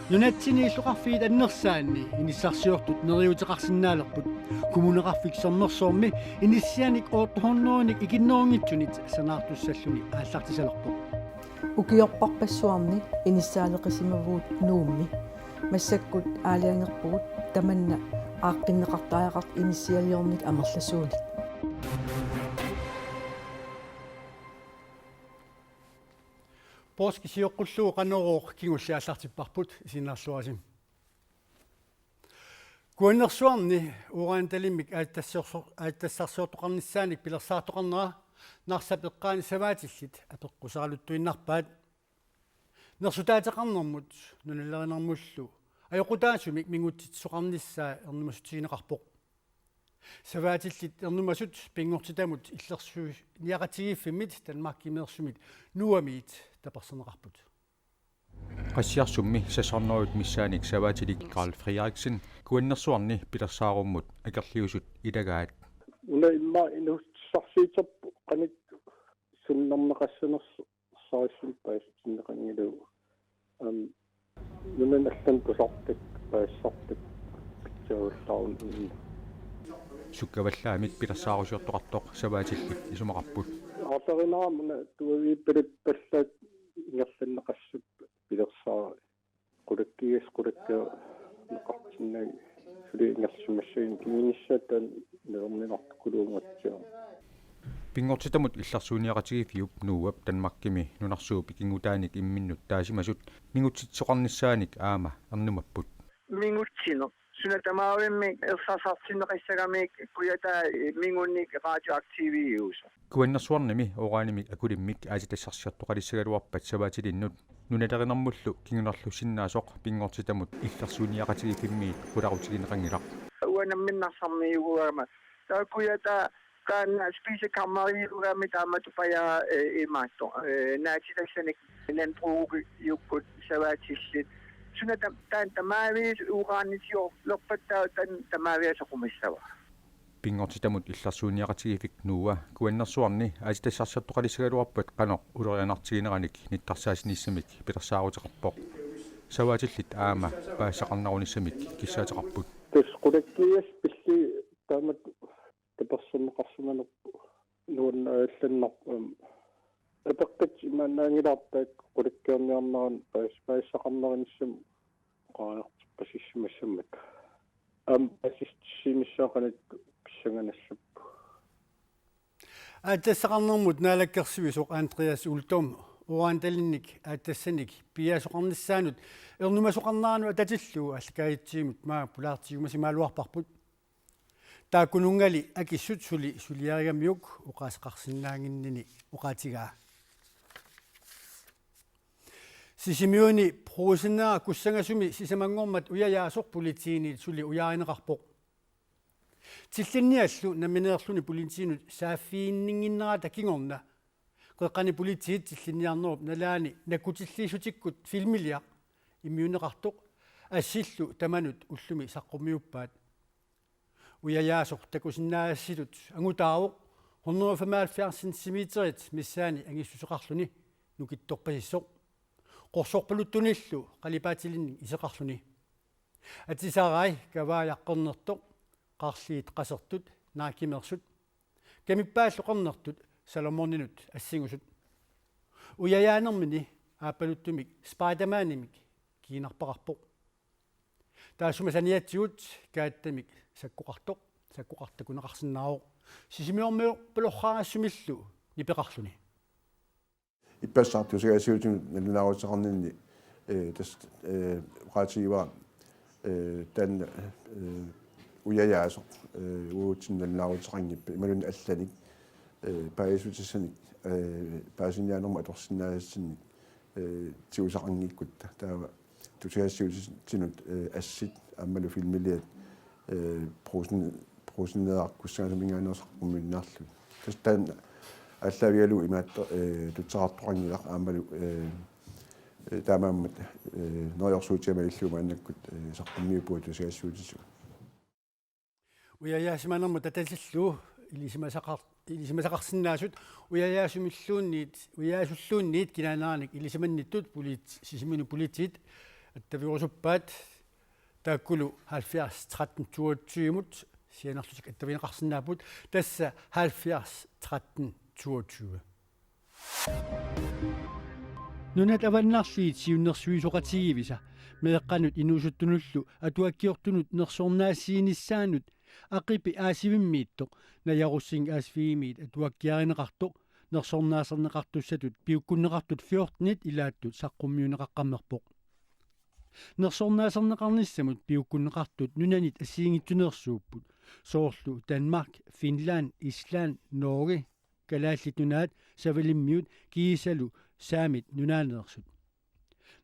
Nunatsiniilluqarfiit annersaanni inissarsiortut neriuteqarsinnaalerput kumuneqarfiksernersoormi inissianik oortornuunik ikinnoongitsunit sanaartussalluni ааллартисалерпоq ukiorparpassuarni inissaaleqisimavuut nuummi массаккут аалиангерпугут таманна ааққиннеқартариақарт иниссиалиорник амерласууник Poski siuqqullugu qanerooq kingulliaallартиппарпут isinaarluasim kuannersuarni uraantalimik aattassarsuortoqarnissaanik pilersaartoqarnera narsapeqqaani savaatillit apeqqusaraluttuinnarpaat nersutaataqarnermut nunallerinermullu ajoqutaasumik mingutitsoqarnissaa ernumasutigineqarpoq savaatillit ernumasut pingortitamut illersuus niaqatigiffimit tanmarkimeersumit nuamiit taperseneqarput qassiarsummi sasarneruut missaanik savaatilik Karl Frederiksen kuannersuarni pilersaarummut akerliusut ilagaat una imma inussarsiiterpu qanik sunnerneqassanersarissun paassinneqangilu nunanallan kusartik paassartik pitsuullaarun sukkavallaamik pilersaarusiortoqartoq savaatillik isumaqarput артаринерамна туавииппалиппаллаат ингерланнеқассуп пилерсаа qulakkiga неқартиннаги сули ингерлсимассагин киминиссаатан нерминартукулуунгаатсиа пингортитамут илларсууниақатигифиуп нууап танмаккими нунарсууп икингутааник имминнут таасимасут мингутситсоқарниссааник аама ернумаппут мингутсино сунатамаавимми ерсасартиннеқиссагамик куята мингунник радиоактивиуса куаннерсуарними ораанимик акулиммик аатитассарсиартоқалиссагалуарпат саваатилиннут нуналеринэрмуллу кигунерлуссиннаасоқ пингортитамут илларсууниақатигифиммиит қуларутигинеқангилақ уанамминнарсармиугуама таакуята kaana spise kamariugaami taamatupaya imaatto naatitaksаник нанпрууги юккут саваатилlit сuna tan tamaaviis uqaannitio lorpattaa tan tamaaviasaqumissava пингортитамут илларсууниақатигифик нууа куаннерсуарни аатитассарсиартоқалиссагалуарпат қано улерианартигинераник ниттарсаасиниссамик пилерсаарутеқарпоқ саваатиллит аама паассақарнарунissamик киссаатеқарпут тус qulakkias pilli taamat таперсуннеқарсунаnerpu нуаннаалланнарпам апеққит имааннаангилаартаак qulakkiarniarnerun паассақарнеринissam qaanерпассиссимассаммак ассистимиссаақанак писсаганассаппу ааттассақарнермут наалаккерсуисоқ Андреас Ултом ураанталинник ааттассаник пиасоқарниссаанут ернумасоқарнаану ататиллуу аллакаитсиимут маа пулаартигумасимаалуарпарпут таакунунgali акиссут сулиаригамиук уқаасеқарсинаангиннини уқаатигаа сисимиуни проусинаа куссангасуми сисамангормат уяяасоқ политиини сули уяаринеқарпоқ тиллинниаллу наминеерлуни политиинут сааффииннингиннерата кингорна қеққани политиит тиллинниарнеруп налаани накутиллиисутиккут филмилиа иммиунеқартоқ ассиллу таманут уллуми саққумиуппаат уяяасоқ такусиннаассилут ангутаавоқ 175 сантиметрит миссаани ангиссусеқарлуни нукитторпасиссоқ qorsorpaluttunillu qalipaatilинни исеқарлуни атисаарай кавааяққернертоқ qaarliit qasertut naakimmersut камиппааллоқарнертут саломорнинут ассигусут уяяанермини ааппалуттумик спайдермаанимик киинарпақарпоқ таасума саниатсигут кааттамик саккоқартакунеқарсинаароқ сисимиормио палорхаагассумиллу нипеқарлуни иппассаартусагаасиутун налунаарутеқарнинни тас раатигива тан уяяасо уутсинналлаарутеқарниппа ималун алланик паисутиссаник паасиннианерма аторсинаассинник тиусақангиккут таава тусагассиутинут ассит аммалу филмилиат просиннеаркуссаасамингаанерсаққумминнаарлу тастан аллавиалу имаатто тутсеқартоқангилақ аамалу таамааммат ноёрсуутиамалиллума аннаккут саққуммиупуа тусагассуутису уяяасиманерму таталлу илисимасақар илисимасақарсинаасут уяасуллуунниит кинаанааник илисиманниттут сисимину политит аттавиорусуппаат тааккулу 70-13-22 сианерлутик аттавинеқарсинаапут тасса 70-13-22 нунат аваннарлиит сиуннерсуисоқатигивиса меэққанут инуусуттунуллу атуаккиортунут нерсорнаассииниссаанут ақипи аасивиммииттоқ наяруссин аасфиимиит атуаккиаринеқартоқ нерсорнаасернеқартуссатут пиуккуннеқартут фиортнит илааттут саққуммиунеқаққаммерпоқ нерсорнаасернеқарниссамут пиуккуннеқартут нунанит ассиингитсунерсууппут соорлу Danmark, Finland, Island, Norge калааллит нунаат савалиммиут киисалу саамит нунаанерсут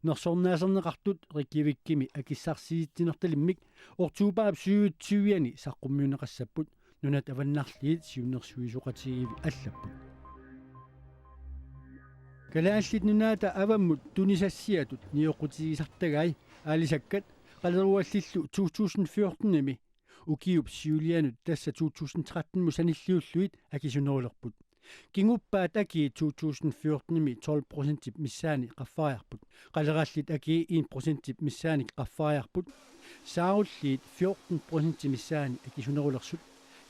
нерсорнаасернеқартут риккивиккими акиссарсиитсинерталиммик ортуупаап сууутсуиани саққуммиунеқассаппут нунат аваннарлиит сиуннерсуисоқатигиви аллаппут калааллит нунаата аваммут тунисассиатут ниоқутигисартагай аалисаккат қалеруаллиллу 2014-ними укиуп сиулианут тасса 2013 саниллиуллуит акисунерулерпут кингуппаат аки 2014-ними 12% миссаани qaffaajarput qaleraаллит аки 1% миссаани qaffaajarput сауллиит 14% миссаани акисунерулерсут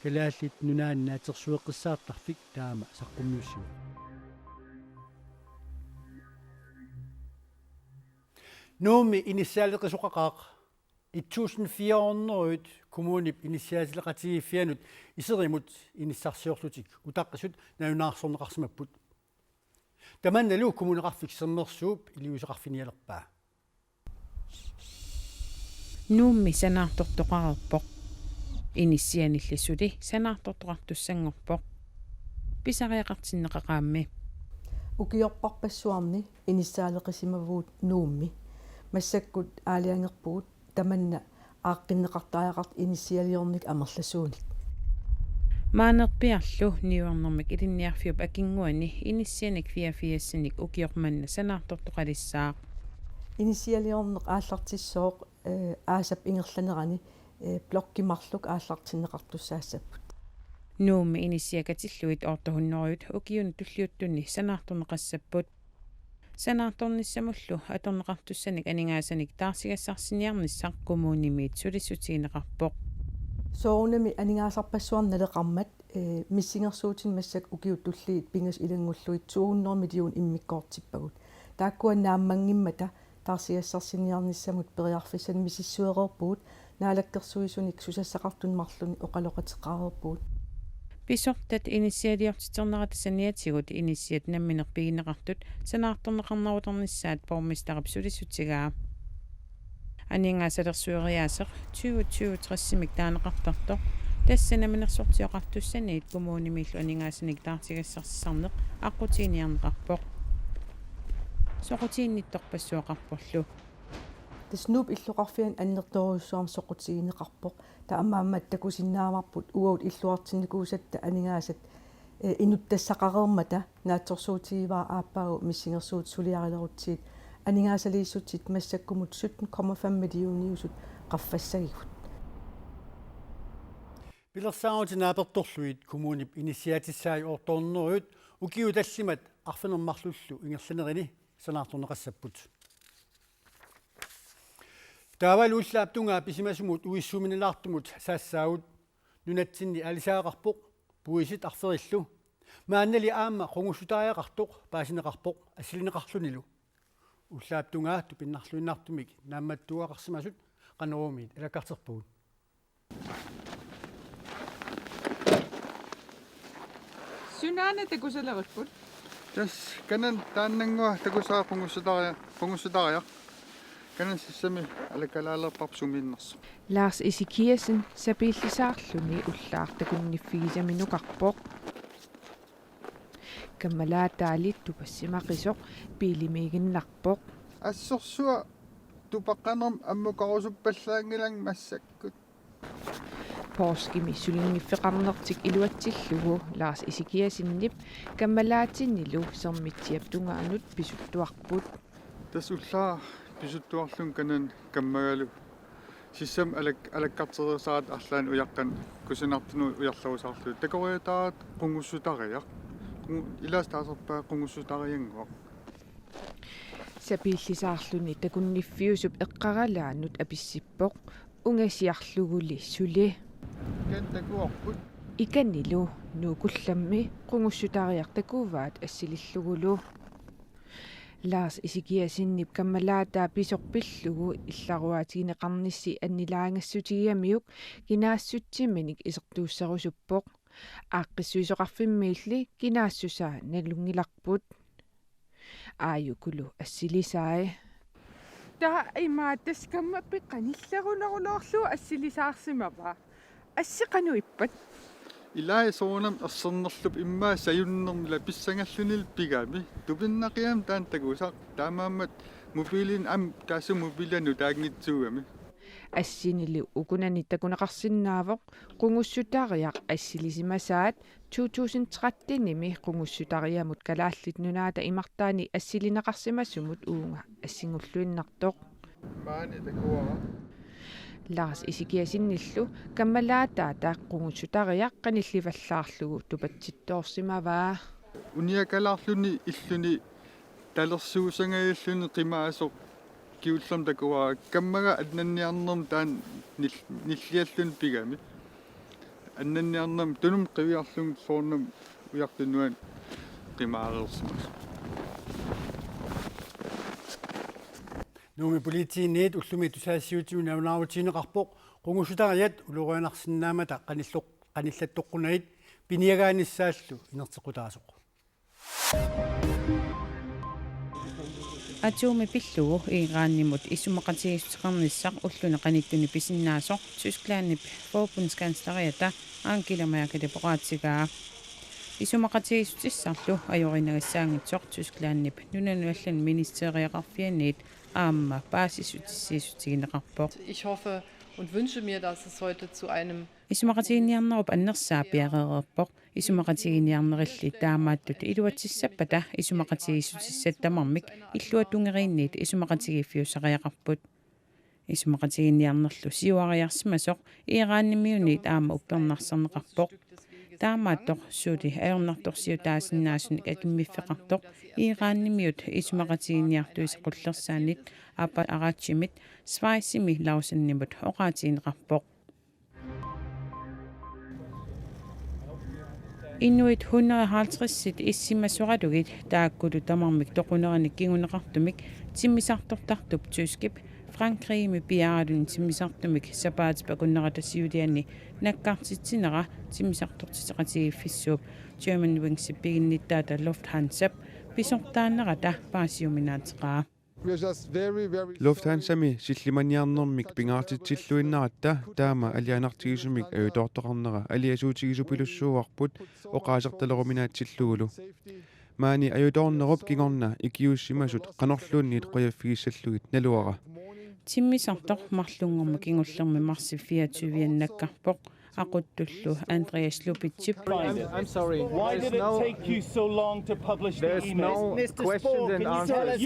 калааллит нунааннаатерсуеққиссаартарфик таама саққуммиуссуа нууми иниссаалеқисоқақаақ 1400 kommunip initiaatileqatigiiffianut iserimut inissarsiorlutik utaqqisut naunаарsorneqarsimapput tamannalu kommuneqarfik sernersuup iliuseqarfinialerpaa nuummi sanaartortoqarerpoq inissianillissuli sanaartortoqartussangorpoq pisariaqartinneqaqaammi ukiorparpassuarni inissaaleqisimavuut nuummi массаккут аалиангерпугут таманна ааққиннеқартааяқарт иниссиалиорник амерласууник маанерпиарлу ниуарнэрмик илинниарфиуп акингуани иниссианик фиафиассиник укиорманна санаартортоқалиссаа иниссиалиорнеқ ааллартиссооқ аасап ингерланерани блоккимарлук ааллартиннеқартуссаассаппут нууми иниссиакатиллуит оортохуннериут укиуни туллиуттунни санаарторнеқассаппут санаарторниссамуллу аторнеқартуссаник анигаасаник таарсигассарсиниарниссақ коммунимиит сулиссутигинеқарпоқ соонами анигаасарпассуарналеқармат миссингерсуутин массак укиут туллиит пингас илангуллуит 200 миллион иммиккоортиппагут тааккуаннааммангиммата таарсигассарсиниарниссамут периарфисан мисиссуерерпуут наалаккерсуисуник сусассақартунмарлуни оқалоқатеққарерпуут писортат иниссиалиортитернератассаниатсигут иниссиат намминерпигинеқартут санаарторнеқарнарутарниссаат пормистарап сулиссутигаа анингасалерсуериаасеқ 2023-симик таанеқартарто тассанаминерсортиоқартуссаниит коммунимиллу анингасаник таартигассарсисарнеқ аққутиниарнеқарпоқ соқутииннитторпассуоқарпорлу таснуп иллуқарфиан аннерторуссуарм соқутигинеқарпоқ таамааммат такусиннааварпут уаут иллуартинникуусатта анигаасат инуттассақарермата наатсорсуутигиваа ааппаагу миссингерсуут сулиарилерутсиит анигаасалииссутсит массаккумут 17,5 миллиониусут qaffассагигут пилерсааутинааперторлуит коммунип инициатиссааи орторнеруут укиуталлимат арфинермарлуллу ингерланерини санаарторнеқассаппут таавалууллааптунгаа писимасумут уиссууминилаартумут саассаагут нунатсинни алисаагарпоқ пуисит арфериллу мааннали аама қонгуссутааяқартоқ паасинеқарпоқ ассилинеқарлунилу уллааптунгаа тупиннарлуиннаартумик наамматтуақарсимасут қанеруумиит алаккартерпугут Synaana takusalerulput. Тас канан тааннангуа такусаа қунгуссутариа канан сиссами алакалаалерпарп сумииннерс Lars Isikiasen сапииллисаарлуни уллаартакунниффигисаминукарпоқ каммалаатаалитту пассимақисоқ пиилимигиннарпоқ ассорсуа тупаққанерм аммукарусуппаллаангилан массаккут Порскими сулингиффеқарнертик илуатсиллугу Lars Isikiasinнип каммалаатиннилу сермитсиап тунгаанут писуттуарпут тас уллаа писуттуарлун канан каммагалу сиссам алаккартерсаат арлаан уяққан кусинартуну уярлавусаарлу такориатаат қунгуссутариақ илаас таасерпаа қунгуссутариангуақ сапииллисаарлуни такунниффиусуп эққаралаанут аписсиппоқ унгасиарлугули сули кентакуарпут иканнилу нуукулламми қунгуссутариақ такуваат ассилиллугулу Lars isikiasinniп каммалаатаа писорпиллугу илларуаатигинеқарнissi аннилаангассутигиамиук кинаассутсимминик исертууссерусуппоқ ааққиссуисоқарфиммиилли кинаассусаа налунгиларпут ааюкулу ассилисаа таа имаатас каммаппи қаниллерунерулоорлу ассилисаарсимава ассеқануиппат илаа соонам ерсернерлуп иммаа саюннермила писсангаллунил пигами тупиннақиам таан тагусақ таамааммат мобилин ам таасу мобилану таангитсуугами ассинили укунани такунеқарсинаавоқ қунгуссутариақ ассилисимасаат 2013-ними қунгуссутариамут калааллит нунаата имартаани ассилинеқарсимассумут уунга ассингуллуиннартоқ маани такуара Lars isikiasinnillu каммалаатаа тааққунгуссутариақ қанилливаллаарлугу тупатситтоорсимаваа униакалаарлуни иллуни талерсуусангаиллуни қимаасоқ киуллам такуара каммага аннанниарнерм таан ниллиаллун пигами аннанниарнерм тунум қивиарлун соорнам уяртунуан қимаарерсимас нуми политиинниит уллуми тусаассиутигу навнаавутинеқарпоқ қунгуссутариат улурианарсинаамата қаниллаттоққунаит пиниагааниссааллу инертеқутаасоқ атуми пиллугу иирааннимут иссумақатигиссуқарниссақ уллуна қаниттуни писиннаасоқ Tysklandnip forbundskansleриата Angela Merkel депоратсигаа исумақатигиссутиссарлу ажоринагассаангитсоқ Tysklandnip нунануллан министериақарфианниит аама паасисутиссиисутигинеқарпоқ Ich hoffe und wünsche mir, dass es heute zu einem исумақатигиниарнеруп аннерсаа пиареерерпоқ исумақатигиниарнерилли таамааттут илуатсиссаппата исумақатигиссутиссаттамармик иллуатунгериинниит исумақатигиффиусариақарпут исумақатигиниарнерлу сиуариарсимасоқ иирааннимиуниит аама уппернарсарнеқарпоқ таамааттоқ суути аернарторсиутаасиннаасуник акиммиффеқартоқ иирааннимиут исумақатигиниартуисеқуллерсаанит апа араатсимит свайсими лаусаннимут оqaатигинеқарпоқ Inuit 150-sit issimassuqalugit taakkutu tamarmik toquneranik kiguneqartumik timmisartortartup Tyskip Frankriimi piaralun timmisartumik sapaatipakunneratasiulianni nakkartitsinera timmisartortiteqatigifissuup German Wings piginnittaata Lufthansa pisortaannerata paasiuminaateqaa Lufthansa-mi sillimaniarnermik pingaartitsilluinnaраtta таама алианартигисумик аюторторнера алиасуутигисупилуссууарпут оqaасерталеруminaatsilluгулу маани аюторнеруп кигорна икиуссимасут канорлуунниит қояффигиссаллугит налуара тиммисартор марлунгорма кингуллерми марси 24-наккарпоқ aquttullu Andreas Lupitschip. I'm sorry. Why did it take you so long to publish the email? There's no questions and answers.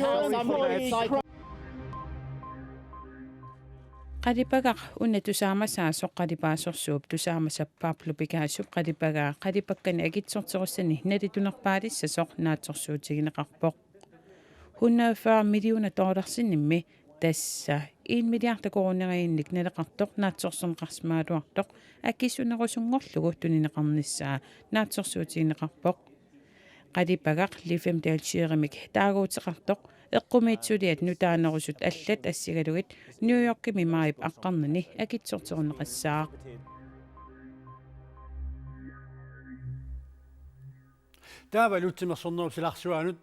Qadipagaq unna tusaamasaassoq qadipaasorsuup tusaamasappaaplupikaassup qadipakkani akitsorterussani nalitunerpaalissassoq naatsorsuutigineqarpoq 140 millioner dollarsinimmi tassa 1 milliard koruneriinnik naleqartoq naatsorsorneqarsmaaluartoq akissunerusungorlugu tunineqarnissaa naatsorsuutigineqarpoq qadipagaq lifemdaalchiirimik taaguuteqartoq eqqumiitsuliat nutaanerusut allat assigalugit New Yorkimi maip aqqarnani akitsorteruneqassaa таавалуутсимерсорнеру силарсуаанут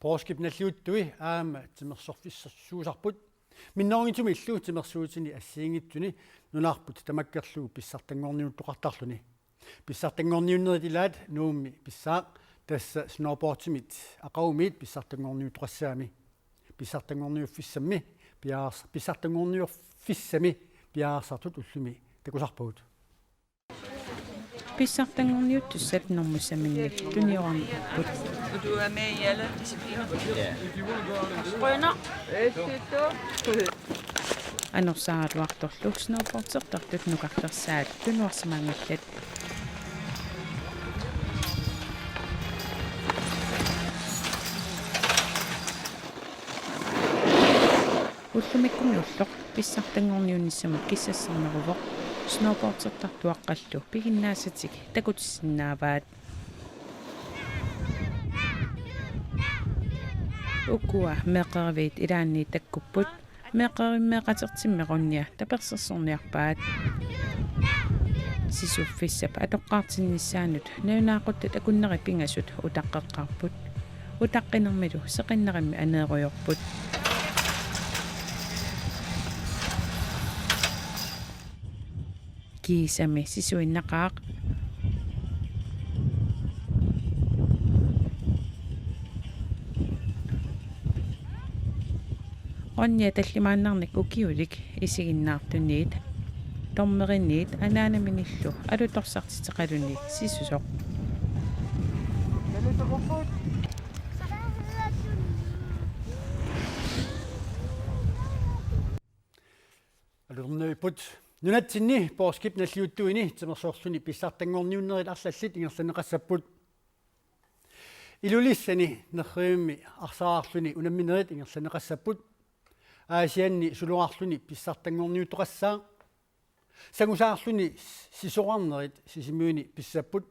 пооскип наллиуттуи аама тимерсорфиссерсуусарпут миннооргитуми иллуу тимерсуутини ассиингитсуни нунаарпут тамаккерлугу писсартангорниут тоқартарлуни писсартангорниуннерилаат нуумми писсаақ тасса сноубордсимит ақаумиит писсартангорниут тоқассаами писсартангорниуффиссамми пиаарс писсартангорниуффиссами пиаарсартут уллуми такусарпагут писсартангорниуттуссат нормуссамингит туниорниппут. Du er med i alle discipliner? Ja. Rønner. анерсааруарторлу snowboardsertartut nukarlersaat tunuarsamangillat уллумиккумиуллоq писсартангорниунниссамут киссассарнеруvoq snowboardsertartuaqqallu пигиннаасатик такутиссиннааваат укуа меқаривит илаанни таккуппут меқариммеқатертиммеқунниа таперсерсорниарпаат сисуффиссап атоққаартиннissaанут наунаақуттат акуннери пингасут утаққеққарпут утаққинермилу сеқиннеримми анееруйорпут кисами сисуиннақаақ оння таллимааннарник укиулик исигиннаартунниит тормеринниит анаанаминиллу алуторсартитеқалуни сисусоқ алернуипут нунатсинни поорскип наллиуттуини тимерсоорлуни писсартангорниуннерит арлаллит ингерланеқассаппут илулиссани нерриумми арсаарлуни унамминерит ингерланеқассаппут аасианни сулуарлуни писсартангорниутоқассаа сагусаарлуни сисоқарнерит сисимиуни писсаппут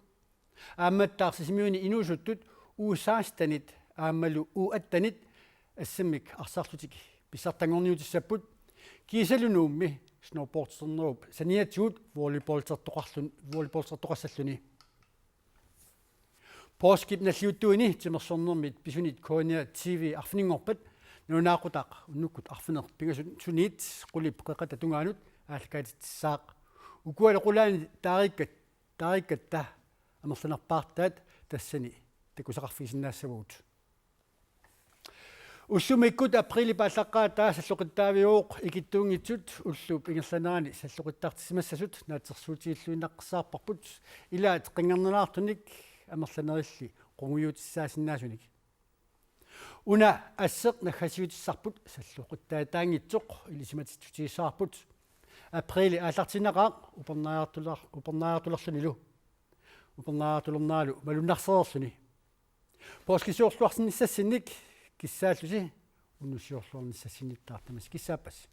аамматтаар сисимиуни инуусуттут уусаастанит ааммалу уаттанит ассаммик арсаарлутик писсартангорниутиссаппут кисалунуумми snowboardsernerup saniatuut volleyballsertoqassalluni pooskip nalliuttuini timersornermit pisunit konia tv arfningorpat nunaaqutaq unnukkut arfiner pigasut suniit qulip qeqata tungaanut aalkaatitsaaq ukualequlaani taarikkatta amerlanerpaartaat tassani takusaqarfiisinnaassavuut уссумиккут априли пааллаққаатаа саллоқиттаавиууқ икиттуунгитсут уллууп ингерланаани саллоқиттартисимассасут наатерсуутииллуинаққсаарпарпут илаат қингерненаартуник амерланерилли қунгуйуутиссаасиннаасуник уна ассеқ наггасиутиссарпут саллоқиттаатаангитсоқ илисиматитсутииссаарпут априли ааллартинеқаақ упернааартулерлунилу упернааартулернаалу малуннарсеерлуни поскисуорлуарсинниссассинник киссааллуси уннуссиорлуарниссассинниттаартамас киссааппас